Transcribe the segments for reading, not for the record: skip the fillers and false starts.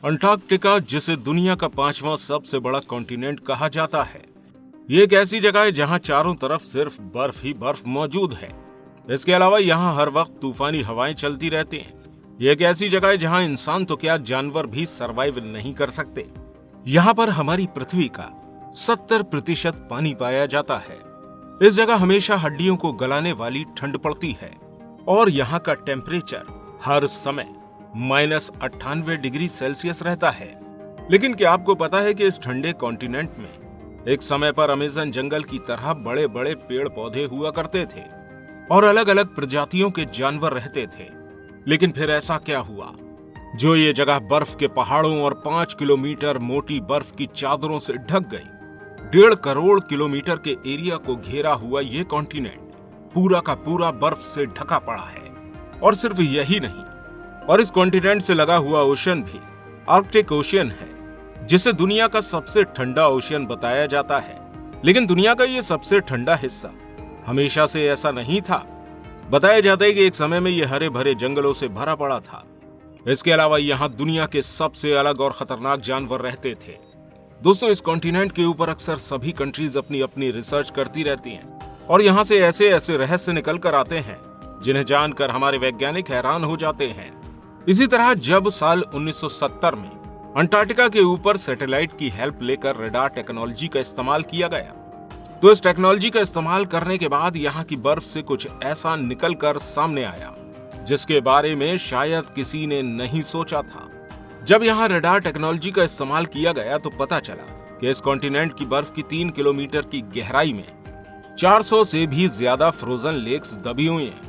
Antarctica, जिसे दुनिया का 5वां सबसे बड़ा कॉन्टिनेंट कहा जाता है, ये एक ऐसी जगह है जहां चारों तरफ सिर्फ बर्फ ही बर्फ मौजूद है। इसके अलावा यहाँ हर वक्त तूफानी हवाएं चलती रहती हैं। ये एक ऐसी जगह है जहां इंसान तो क्या, जानवर भी सरवाइव नहीं कर सकते। यहाँ पर हमारी पृथ्वी का 70% पानी पाया जाता है। इस जगह हमेशा हड्डियों को गलाने वाली ठंड पड़ती है और यहाँ का टेम्परेचर हर समय -98 डिग्री सेल्सियस रहता है। लेकिन क्या आपको पता है कि इस ठंडे कॉन्टिनेंट में एक समय पर अमेज़न जंगल की तरह बड़े बड़े पेड़ पौधे हुआ करते थे और अलग अलग प्रजातियों के जानवर रहते थे। लेकिन फिर ऐसा क्या हुआ जो ये जगह बर्फ के पहाड़ों और 5 किलोमीटर मोटी बर्फ की चादरों से ढक गई। 1.5 करोड़ किलोमीटर के एरिया को घेरा हुआ ये कॉन्टिनेंट पूरा का पूरा बर्फ से ढका पड़ा है। और सिर्फ यही नहीं, और इस कॉन्टिनेंट से लगा हुआ ओशन भी आर्कटिक ओशन है, जिसे दुनिया का सबसे ठंडा ओशन बताया जाता है। लेकिन दुनिया का ये सबसे ठंडा हिस्सा हमेशा से ऐसा नहीं था। बताया जाता है कि एक समय में ये हरे भरे जंगलों से भरा पड़ा था। इसके अलावा यहाँ दुनिया के सबसे अलग और खतरनाक जानवर रहते थे। दोस्तों, इस कॉन्टिनेंट के ऊपर अक्सर सभी कंट्रीज अपनी अपनी रिसर्च करती रहती हैं और यहाँ से ऐसे ऐसे रहस्य निकल कर आते हैं जिन्हें जानकर हमारे वैज्ञानिक हैरान हो जाते हैं। इसी तरह जब साल 1970 में अंटार्कटिका के ऊपर सैटेलाइट की हेल्प लेकर रडार टेक्नोलॉजी का इस्तेमाल किया गया, तो इस टेक्नोलॉजी का इस्तेमाल करने के बाद यहाँ की बर्फ से कुछ ऐसा निकलकर सामने आया जिसके बारे में शायद किसी ने नहीं सोचा था। जब यहाँ रडार टेक्नोलॉजी का इस्तेमाल किया गया तो पता चला कि इस कॉन्टिनेंट की बर्फ की 3 किलोमीटर की गहराई में 400 से भी ज्यादा फ्रोजन लेक्स दबी हुई हैं,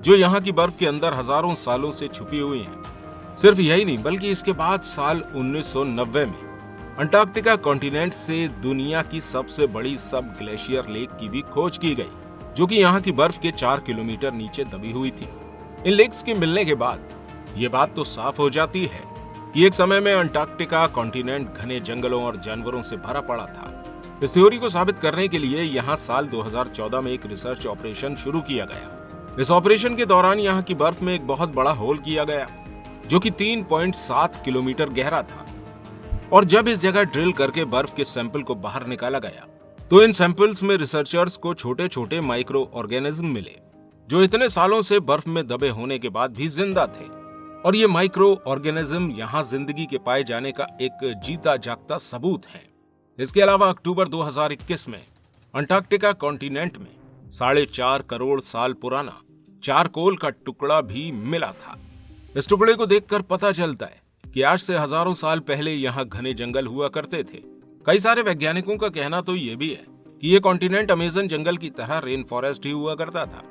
जो यहाँ की बर्फ के अंदर हजारों सालों से छुपी हुई हैं। सिर्फ यही नहीं, बल्कि इसके बाद साल 1990 में अंटार्कटिका कॉन्टिनेंट से दुनिया की सबसे बड़ी सब ग्लेशियर लेक की भी खोज की गई, जो कि यहाँ की बर्फ के 4 किलोमीटर नीचे दबी हुई थी। इन लेक्स के मिलने के बाद ये बात तो साफ हो जाती है कि एक समय में अंटार्कटिका कॉन्टिनेंट घने जंगलों और जानवरों से भरा पड़ा था। इस थ्योरी को साबित करने के लिए यहाँ साल 2014 में एक रिसर्च ऑपरेशन शुरू किया गया। इस ऑपरेशन के दौरान यहाँ की बर्फ में एक बहुत बड़ा होल किया गया, जो कि 3.7 किलोमीटर गहरा था। और जब इस जगह ड्रिल करके बर्फ के सैंपल को बाहर निकाला गया, तो इन सैंपल्स में रिसर्चर्स को छोटे छोटे माइक्रो ऑर्गेनिज्म मिले, जो इतने सालों से बर्फ में दबे होने के बाद भी जिंदा थे। और ये माइक्रो ऑर्गेनिज्म यहाँ जिंदगी के पाए जाने का एक जीता जागता सबूत है। इसके अलावा अक्टूबर 2021 में अंटार्कटिका कॉन्टिनेंट में 4.5 करोड़ साल पुराना चारकोल का टुकड़ा भी मिला था। इस टुकड़े को देखकर पता चलता है कि आज से हजारों साल पहले यहाँ घने जंगल हुआ करते थे। कई सारे वैज्ञानिकों का कहना तो ये भी है कि ये कॉन्टिनेंट अमेज़न जंगल की तरह रेन फॉरेस्ट ही हुआ करता था।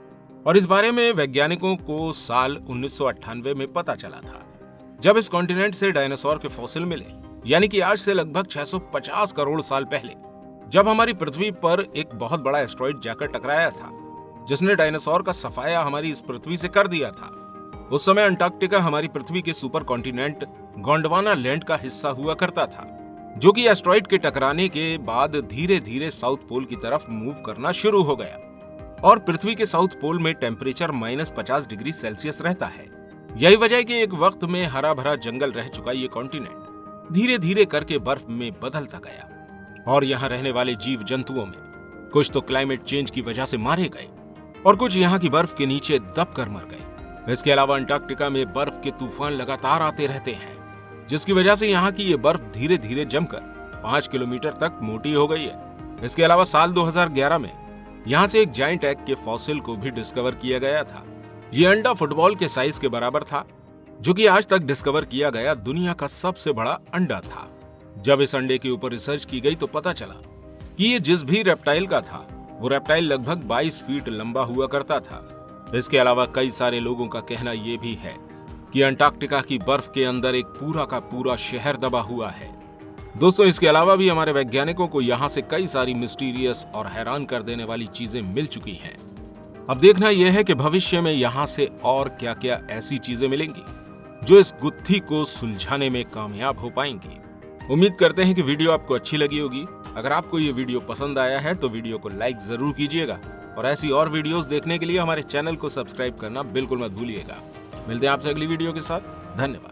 और इस बारे में वैज्ञानिकों को साल 1998 में पता चला था, जब इस कॉन्टिनेंट से डायनासोर के फॉसिल मिले, यानी कि आज से लगभग 650 करोड़ साल पहले, जब हमारी पृथ्वी पर एक बहुत बड़ा एस्ट्रॉइड जाकर टकराया था, जिसने डायनासोर का सफाया हमारी इस पृथ्वी से कर दिया था। उस समय अंटार्कटिका हमारी पृथ्वी के सुपर कॉन्टिनेंट गोंडवाना लैंड का हिस्सा हुआ करता था, जो कि एस्ट्रॉइड के टकराने के बाद धीरे धीरे साउथ पोल की तरफ मूव करना शुरू हो गया। और पृथ्वी के साउथ पोल में टेम्परेचर -50 डिग्री सेल्सियस रहता है। यही वजह है कि एक वक्त में हरा भरा जंगल रह चुका ये कॉन्टिनेंट धीरे धीरे करके बर्फ में बदलता गया। और यहाँ रहने वाले जीव जंतुओं में कुछ तो क्लाइमेट चेंज की वजह से मारे गए और कुछ यहाँ की बर्फ के नीचे दब कर मर गए। इसके अलावा अंटार्कटिका में बर्फ के तूफान लगातार आते रहते हैं, जिसकी वजह से यहाँ की ये बर्फ धीरे धीरे जमकर 5 किलोमीटर तक मोटी हो गई है। इसके अलावा साल 2011 में यहाँ से एक जायंट एग के फॉसिल को भी डिस्कवर किया गया था। ये अंडा फुटबॉल के साइज के बराबर था, जो कि आज तक डिस्कवर किया गया दुनिया का सबसे बड़ा अंडा था। जब इस अंडे के ऊपर रिसर्च की गई तो पता चला कि ये जिस भी रेप्टाइल का था, वो रेप्टाइल लगभग 22 फीट लंबा हुआ करता था। इसके अलावा कई सारे लोगों का कहना ये भी है कि अंटार्कटिका की बर्फ के अंदर एक पूरा का पूरा शहर दबा हुआ है। दोस्तों, इसके अलावा भी हमारे वैज्ञानिकों को यहाँ से कई सारी मिस्टीरियस और हैरान कर देने वाली चीजें मिल चुकी हैं। अब देखना यह है कि भविष्य में यहाँ से और क्या क्या ऐसी चीजें मिलेंगी जो इस गुत्थी को सुलझाने में कामयाब हो पाएंगी। उम्मीद करते हैं कि वीडियो आपको अच्छी लगी होगी। अगर आपको ये वीडियो पसंद आया है तो वीडियो को लाइक जरूर कीजिएगा और ऐसी और वीडियोस देखने के लिए हमारे चैनल को सब्सक्राइब करना बिल्कुल मत भूलिएगा। मिलते हैं आपसे अगली वीडियो के साथ। धन्यवाद।